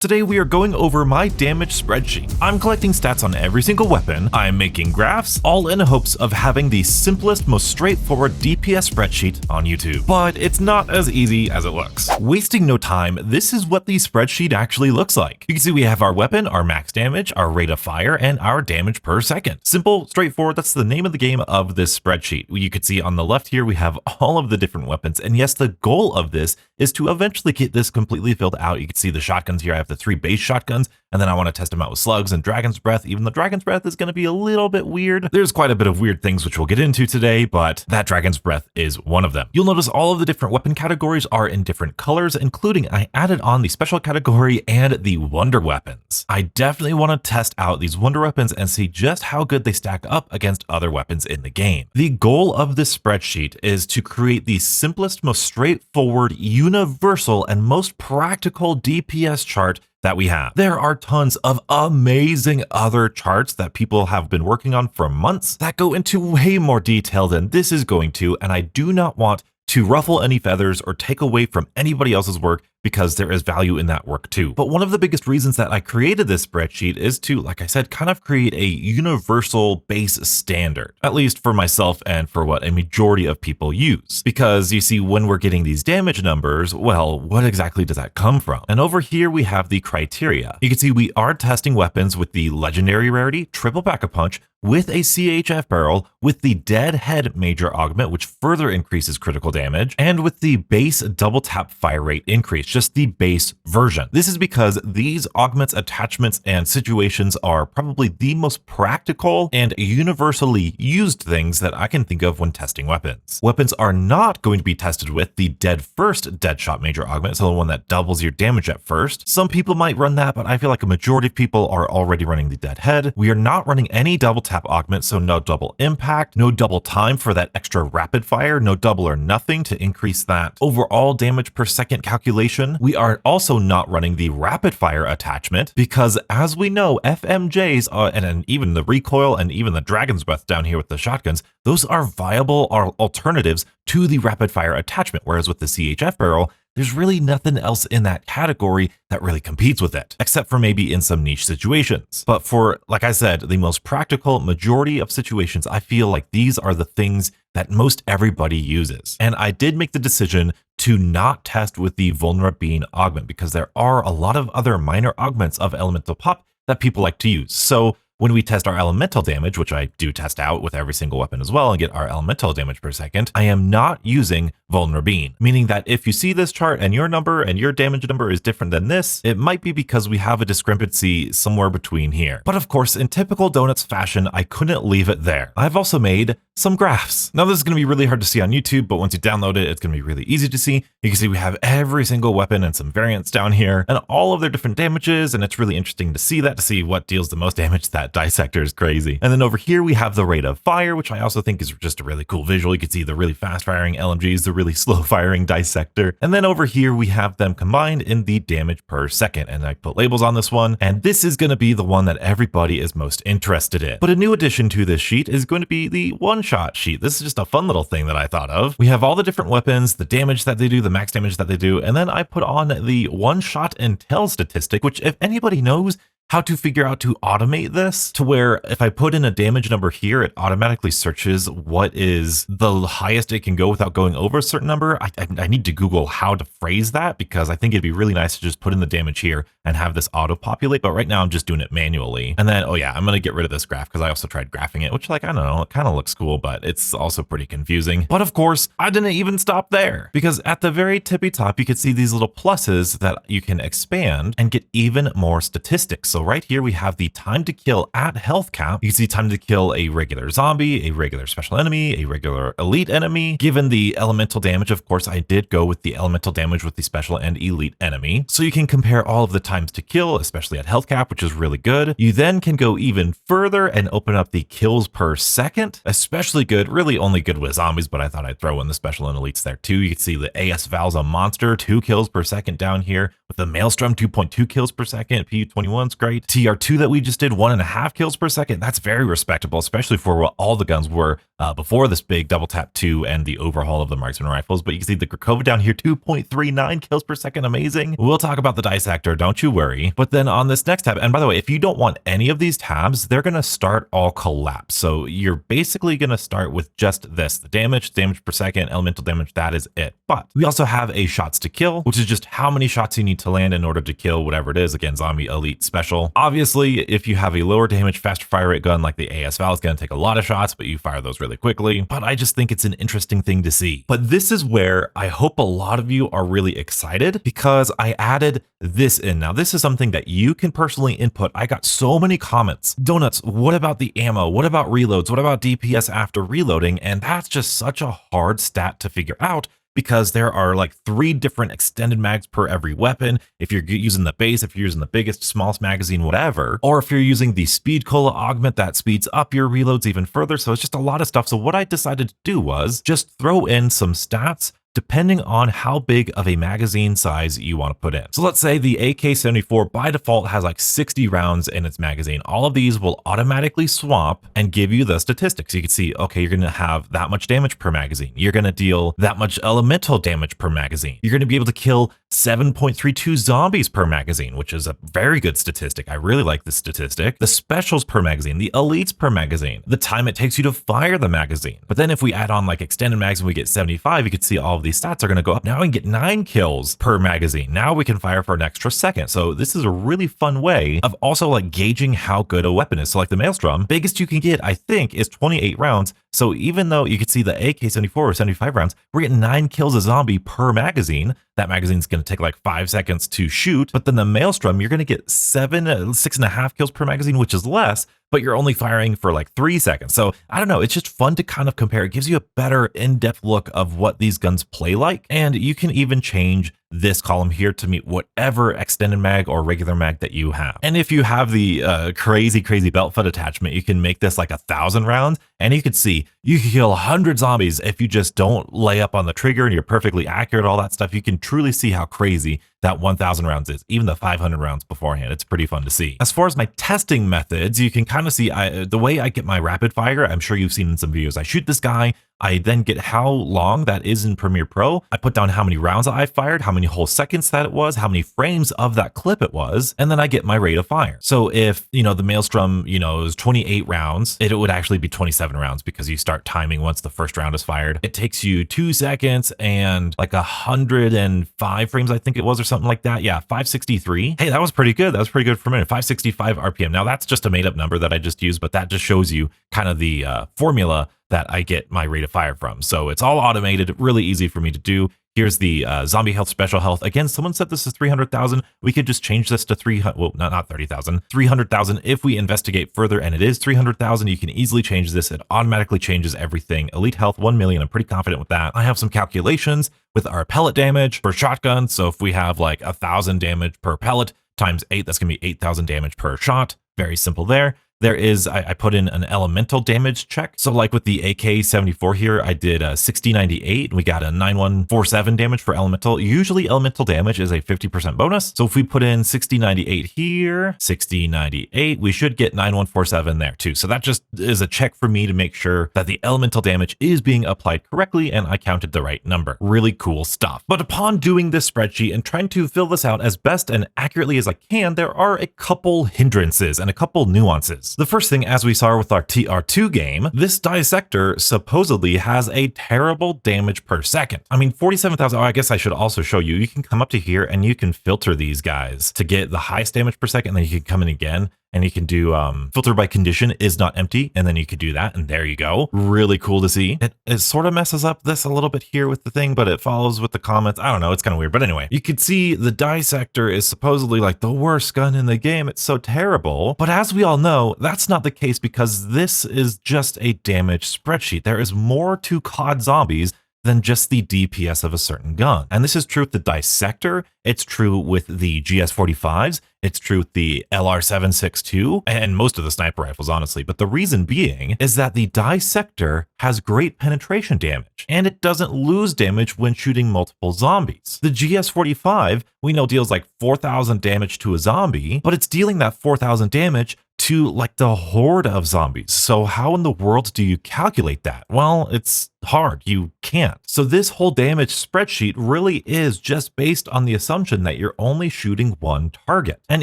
Today we are going over my damage spreadsheet. I'm collecting stats on every single weapon, I'm making graphs, all in hopes of having the simplest, most straightforward DPS spreadsheet on YouTube. But it's not as easy as it looks. Wasting no time, this is what the spreadsheet actually looks like. You can see we have our weapon, our max damage, our rate of fire, and our damage per second. Simple, straightforward, that's the name of the game of this spreadsheet. You can see on the left here we have all of the different weapons, and yes, the goal of this is to eventually get this completely filled out. You can see the shotguns here. I have the 3 base shotguns, and then I want to test them out with slugs and dragon's breath. Even the dragon's breath is going to be a little bit weird. There's quite a bit of weird things which we'll get into today, but that dragon's breath is one of them. You'll notice all of the different weapon categories are in different colors, including I added on the special category and the wonder weapons. I definitely want to test out these wonder weapons and see just how good they stack up against other weapons in the game. The goal of this spreadsheet is to create the simplest, most straightforward, universal, and most practical DPS chart that we have. There are tons of amazing other charts that people have been working on for months that go into way more detail than this is going to, and I do not want to ruffle any feathers or take away from anybody else's work because there is value in that work too. But one of the biggest reasons that I created this spreadsheet is to, like I said, kind of create a universal base standard, at least for myself and for what a majority of people use. Because you see, when we're getting these damage numbers, well, what exactly does that come from? And over here we have the criteria. You can see we are testing weapons with the legendary rarity, triple pack-a-punch, with a CHF barrel, with the dead head major augment, which further increases critical damage, and with the base double tap fire rate increase, just the base version. This is because these augments, attachments, and situations are probably the most practical and universally used things that I can think of when testing weapons. Weapons are not going to be tested with the dead first dead shot major augment, so the one that doubles your damage at first. Some people might run that, but I feel like a majority of people are already running the dead head. We are not running any double tap augment, so no double impact, no double time for that extra rapid fire, no double or nothing to increase that overall damage per second calculation. We are also not running the rapid fire attachment because, as we know, FMJs and even the recoil and even the dragon's breath down here with the shotguns, those are viable alternatives to the rapid fire attachment, whereas with the CHF barrel, there's really nothing else in that category that really competes with it, except for maybe in some niche situations. But for, like I said, the most practical majority of situations, I feel like these are the things that most everybody uses. And I did make the decision to not test with the Vulnerable Being augment because there are a lot of other minor augments of elemental pop that people like to use. So when we test our elemental damage, which I do test out with every single weapon as well and get our elemental damage per second, I am not using Vulnerable Being, meaning that if you see this chart and your number and your damage number is different than this, it might be because we have a discrepancy somewhere between here. But of course, in typical Donuts fashion, I couldn't leave it there. I've also made some graphs. Now this is going to be really hard to see on YouTube, but once you download it, it's going to be really easy to see. You can see we have every single weapon and some variants down here and all of their different damages, and it's really interesting to see that, to see what deals the most damage. That dissector is crazy. And then over here we have the rate of fire, which I also think is just a really cool visual. You can see the really fast firing LMGs, the really slow firing dissector. And then over here we have them combined in the damage per second. And I put labels on this one, and this is going to be the one that everybody is most interested in. But a new addition to this sheet is going to be the one-shot sheet. This is just a fun little thing that I thought of. We have all the different weapons, the damage that they do, the max damage that they do, and then I put on the one-shot intel statistic, which if anybody knows how to figure out to automate this to where if I put in a damage number here, it automatically searches what is the highest it can go without going over a certain number. I need to Google how to phrase that because I think it'd be really nice to just put in the damage here and have this auto populate. But right now I'm just doing it manually. And then, oh yeah, I'm going to get rid of this graph because I also tried graphing it, which, like, I don't know, it kind of looks cool, but it's also pretty confusing. But of course, I didn't even stop there because at the very tippy top, you can see these little pluses that you can expand and get even more statistics. So right here we have the time to kill at health cap. You can see time to kill a regular zombie, a regular special enemy, a regular elite enemy. Given the elemental damage, of course, I did go with the elemental damage with the special and elite enemy. So you can compare all of the times to kill, especially at health cap, which is really good. You then can go even further and open up the kills per second, especially good, really only good with zombies, but I thought I'd throw in the special and elites there too. You can see the AS Val's a monster, 2 kills per second down here with the Maelstrom, 2.2 kills per second, PU21's great. great. TR2 that we just did, 1.5 kills per second. That's very respectable, especially for what all the guns were before this big double tap 2 and the overhaul of the marksman rifles. But you can see the Grakova down here, 2.39 kills per second. Amazing. We'll talk about the dissector, don't you worry. But then on this next tab, and by the way, if you don't want any of these tabs, they're going to start all collapse. So you're basically going to start with just this, the damage per second, elemental damage, that is it. But we also have a shots to kill, which is just how many shots you need to land in order to kill whatever it is. Again, zombie, elite, special. Obviously, if you have a lower damage, faster fire rate gun like the ASVAL, is going to take a lot of shots, but you fire those really quickly. But I just think it's an interesting thing to see. But this is where I hope a lot of you are really excited, because I added this in. Now, this is something that you can personally input. I got so many comments. Donuts, what about the ammo? What about reloads? What about DPS after reloading? And that's just such a hard stat to figure out, because there are like 3 different extended mags per every weapon. If you're using the base, if you're using the biggest, smallest magazine, whatever, or if you're using the speed cola augment that speeds up your reloads even further. So it's just a lot of stuff. So what I decided to do was just throw in some stats depending on how big of a magazine size you want to put in. So let's say the AK-74 by default has like 60 rounds in its magazine. All of these will automatically swap and give you the statistics. You can see, okay, you're going to have that much damage per magazine. You're going to deal that much elemental damage per magazine. You're going to be able to kill 7.32 zombies per magazine, which is a very good statistic. I really like this statistic. The specials per magazine, the elites per magazine, the time it takes you to fire the magazine. But then if we add on like extended mags and we get 75, you can see all of these stats are going to go up. Now we can get 9 kills per magazine. Now we can fire for an extra second. So this is a really fun way of also like gauging how good a weapon is. So like the Maelstrom, biggest you can get, I think, is 28 rounds. So even though you could see the AK-74 or 75 rounds, we're getting 9 kills a zombie per magazine. That magazine's going to take like 5 seconds to shoot. But then the Maelstrom, you're going to get 6.5 kills per magazine, which is less, but you're only firing for like 3 seconds. So I don't know, it's just fun to kind of compare. It gives you a better in-depth look of what these guns play like. And you can even change this column here to meet whatever extended mag or regular mag that you have. And if you have the crazy belt foot attachment, you can make this like 1,000 rounds, and you can see you can kill 100 zombies if you just don't lay up on the trigger and you're perfectly accurate, all that stuff. You can truly see how crazy that 1,000 rounds is, even the 500 rounds beforehand. It's pretty fun to see. As far as my testing methods, you can kind of see the way I get my rapid fire. I'm sure you've seen in some videos. I shoot this guy, I then get how long that is in Premiere Pro. I put down how many rounds I fired, how many whole seconds that it was, how many frames of that clip it was, and then I get my rate of fire. So if, the Maelstrom, is 28 rounds, it would actually be 27 rounds, because you start timing once the first round is fired. It takes you 2 seconds and like 105 frames, I think it was, or something like that. Yeah, 563. Hey, that was pretty good. That was pretty good for a minute. 565 RPM. Now that's just a made up number that I just used, but that just shows you kind of the formula that I get my rate of fire from. So it's all automated, really easy for me to do. Here's the zombie health, special health. Again, someone said this is 300,000. We could just change this to 300, well, not 30,000, 300,000 if we investigate further, and it is 300,000. You can easily change this. It automatically changes everything. Elite health, 1 million. I'm pretty confident with that. I have some calculations with our pellet damage per shotgun. So if we have like 1,000 damage per pellet times 8, that's gonna be 8,000 damage per shot. Very simple there. There is, I put in an elemental damage check. So like with the AK-74 here, I did a 6098 and we got a 9147 damage for elemental. Usually elemental damage is a 50% bonus. So if we put in 6098 here, 6098, we should get 9147 there too. So that just is a check for me to make sure that the elemental damage is being applied correctly and I counted the right number. Really cool stuff. But upon doing this spreadsheet and trying to fill this out as best and accurately as I can, there are a couple hindrances and a couple nuances. The first thing, as we saw with our TR2 game, this dissector supposedly has a terrible damage per second. I mean, 47,000, I guess I should also show you, you can come up to here and you can filter these guys to get the highest damage per second, then you can come in again and you can do filter by condition is not empty, and then you could do that, and there you go. Really cool to see. It sort of messes up this a little bit here with the thing, but it follows with the comments. I don't know, it's kind of weird, but anyway, you could see the dissector is supposedly like the worst gun in the game. It's so terrible, but as we all know, that's not the case, because this is just a damage spreadsheet. There is more to COD zombies than just the DPS of a certain gun. And this is true with the Dissector, it's true with the GS45s, it's true with the LR762, and most of the sniper rifles, honestly. But the reason being is that the Dissector has great penetration damage, and it doesn't lose damage when shooting multiple zombies. The GS45, we know, deals like 4,000 damage to a zombie, but it's dealing that 4,000 damage to like the horde of zombies. So how in the world do you calculate that? Well, it's hard. You can't. So this whole damage spreadsheet really is just based on the assumption that you're only shooting one target. And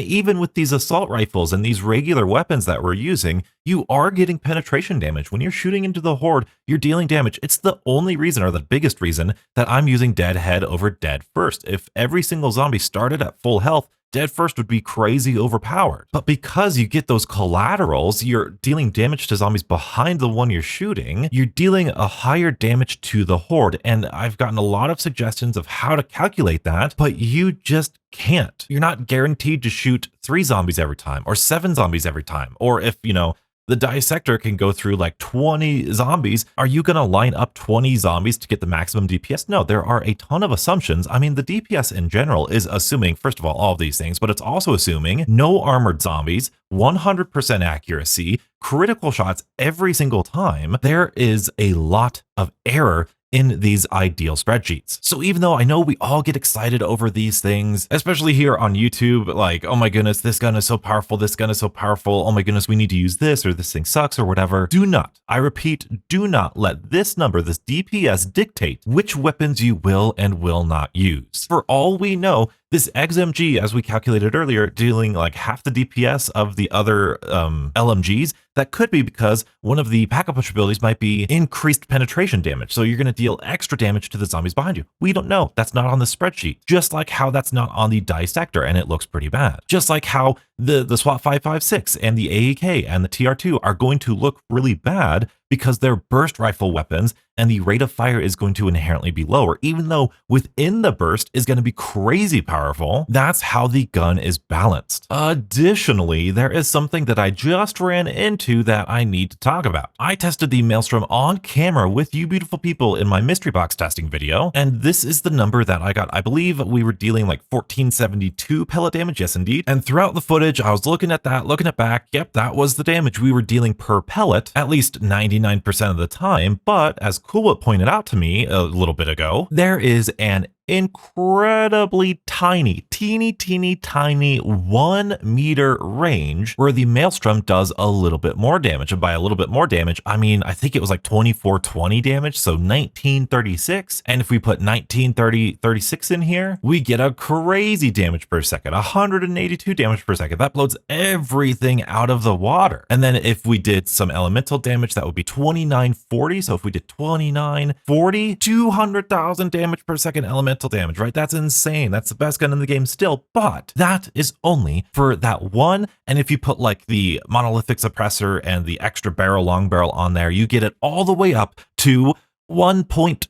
even with these assault rifles and these regular weapons that we're using, you are getting penetration damage. When you're shooting into the horde, you're dealing damage. It's the only reason, or the biggest reason, that I'm using dead head over dead first. If every single zombie started at full health, dead first would be crazy overpowered. But because you get those collaterals, you're dealing damage to zombies behind the one you're shooting, you're dealing a higher damage to the horde. And I've gotten a lot of suggestions of how to calculate that, but you just can't. You're not guaranteed to shoot 3 zombies every time or 7 zombies every time. Or if, the Dissector can go through like 20 zombies. Are you going to line up 20 zombies to get the maximum DPS? No, there are a ton of assumptions. I mean, the DPS in general is assuming, first of all of these things, but it's also assuming no armored zombies, 100% accuracy, critical shots every single time. There is a lot of error in these ideal spreadsheets. So even though I know we all get excited over these things, especially here on YouTube, like, oh my goodness, this gun is so powerful, this gun is so powerful, oh my goodness, we need to use this, or this thing sucks, or whatever, do not, I repeat, do not let this number, this DPS, dictate which weapons you will and will not use. For all we know, this XMG, as we calculated earlier, dealing like half the DPS of the other LMGs, that could be because one of the pack-a-punch abilities might be increased penetration damage. So you're going to deal extra damage to the zombies behind you. We don't know. That's not on the spreadsheet. Just like how that's not on the Dissector and it looks pretty bad. Just like how the SWAT 556 and the AEK and the TR2 are going to look really bad because they're burst rifle weapons and the rate of fire is going to inherently be lower, even though within the burst is going to be crazy powerful. That's how the gun is balanced. Additionally, there is something that I just ran into that I need to talk about. I tested the Maelstrom on camera with you beautiful people in my mystery box testing video, and this is the number that I got. I believe we were dealing like 1472 pellet damage, yes indeed. And throughout the footage, I was looking at that, looking at back, yep, that was the damage we were dealing per pellet, at least 99% of the time. But as Coolwhip pointed out to me a little bit ago, there is an incredibly tiny, teeny tiny 1 meter range where the Maelstrom does a little bit more damage. And by a little bit more damage, I mean, I think it was like 2420 damage, so 1936. And if we put 1936 in here, we get a crazy damage per second, 182 damage per second. That blows everything out of the water. And then if we did some elemental damage, that would be 2940. So if we did 2940, 200,000 damage per second elemental damage, right? That's insane. That's the best gun in the game still, but that is only for that one. And if you put like the monolithic suppressor and the extra barrel, long barrel on there, you get it all the way up to 1.2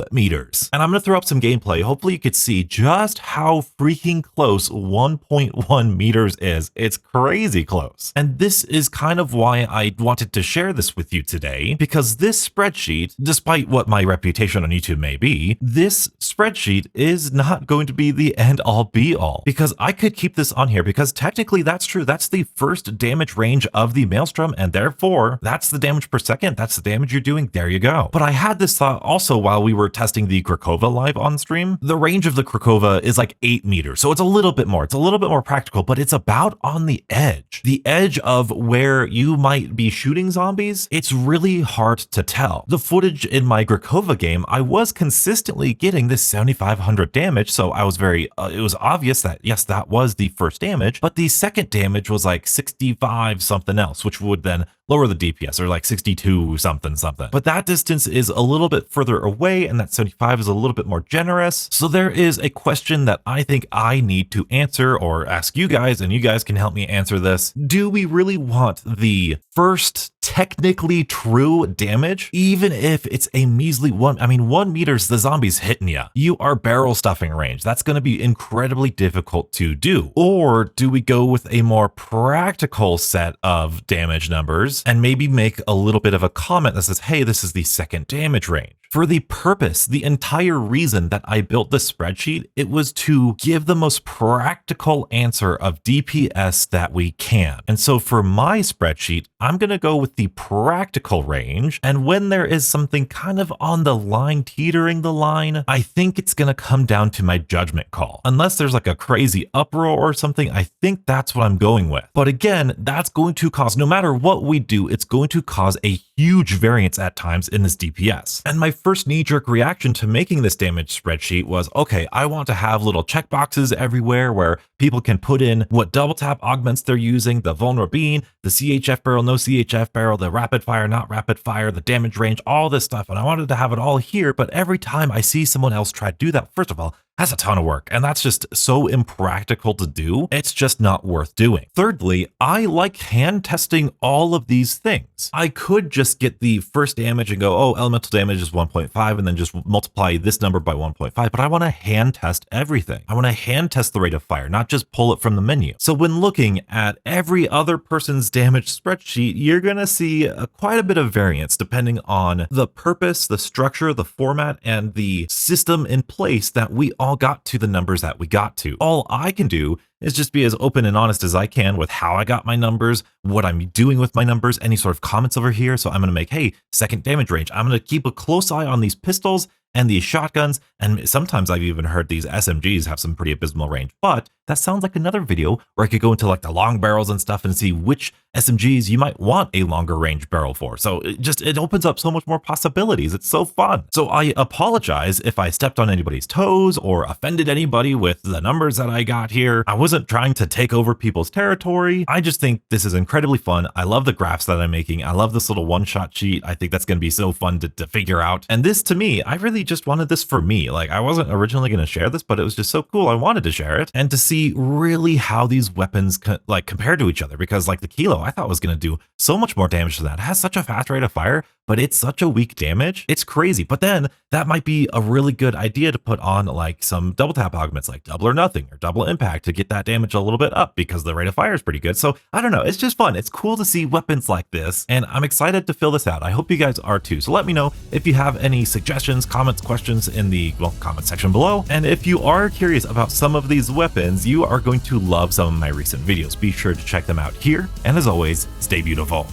meters. And I'm going to throw up some gameplay. Hopefully you could see just how freaking close 1.1 meters is. It's crazy close. And this is kind of why I wanted to share this with you today, because this spreadsheet, despite what my reputation on YouTube may be, this spreadsheet is not going to be the end all be all, because I could keep this on here because technically that's true. That's the first damage range of the Maelstrom, and therefore that's the damage per second. That's the damage you're doing. There you go. But I had this thought also while we were testing the Krakova live on stream. The range of the Krakova is like 8 meters. So it's a little bit more. It's a little bit more practical, but it's about on the edge. The edge of where you might be shooting zombies. It's really hard to tell. The footage in my Krakova game, I was consistently getting this 7,500 damage. So I was it was obvious that yes, that was the first damage, but the second damage was like 65 something else, which would then lower the DPS, or like 62 something. But that distance is a little bit further away, and that 75 is a little bit more generous. So there is a question that I think I need to answer, or ask you guys, and you guys can help me answer this. Do we really want the first technically true damage, even if it's a measly 1 meters, the zombie's hitting you. You are barrel stuffing range. That's going to be incredibly difficult to do. Or do we go with a more practical set of damage numbers and maybe make a little bit of a comment that says, hey, this is the second damage range? For the purpose, the entire reason that I built this spreadsheet, it was to give the most practical answer of DPS that we can. And so for my spreadsheet, I'm going to go with the practical range. And when there is something kind of on the line, teetering the line, I think it's going to come down to my judgment call. Unless there's like a crazy uproar or something, I think that's what I'm going with. But again, that's going to cause, no matter what we do, it's going to cause a huge variance at times in this DPS. And my first knee-jerk reaction to making this damage spreadsheet was, okay, I want to have little checkboxes everywhere where people can put in what double tap augments they're using, the vulnerable bean, the CHF barrel, no CHF barrel, the rapid fire, not rapid fire, the damage range, all this stuff. And I wanted to have it all here, but every time I see someone else try to do that, first of all, that's a ton of work, and that's just so impractical to do. It's just not worth doing. Thirdly, I like hand testing all of these things. I could just get the first damage and go, oh, elemental damage is 1.5, and then just multiply this number by 1.5, but I want to hand test everything. I want to hand test the rate of fire, not just pull it from the menu. So when looking at every other person's damage spreadsheet, you're going to see quite a bit of variance depending on the purpose, the structure, the format, and the system in place that we all got to the numbers that we got to. All I can do is just be as open and honest as I can with how I got my numbers, what I'm doing with my numbers, any sort of comments over here. So I'm going to make, hey, second damage range. I'm going to keep a close eye on these pistols and these shotguns, and sometimes I've even heard these SMGs have some pretty abysmal range, but that sounds like another video where I could go into like the long barrels and stuff and see which SMGs you might want a longer range barrel for. So it opens up so much more possibilities. It's so fun. So I apologize if I stepped on anybody's toes or offended anybody with the numbers that I got here. I wasn't trying to take over people's territory. I just think this is incredibly fun. I love the graphs that I'm making. I love this little one-shot sheet. I think that's going to be so fun to figure out. And this, to me, I really just wanted this for me. Like, I wasn't originally going to share this, but it was just so cool. I wanted to share it and to see really how these weapons compare to each other, because like the Kilo I thought was going to do so much more damage than that. It has such a fast rate of fire, but it's such a weak damage. It's crazy. But then that might be a really good idea to put on like some double tap augments like double or nothing or double impact to get that damage a little bit up because the rate of fire is pretty good. So I don't know. It's just fun. It's cool to see weapons like this, and I'm excited to fill this out. I hope you guys are too. So let me know if you have any suggestions, comments, questions in the comment section below. And if you are curious about some of these weapons, you are going to love some of my recent videos. Be sure to check them out here. And as always, stay beautiful.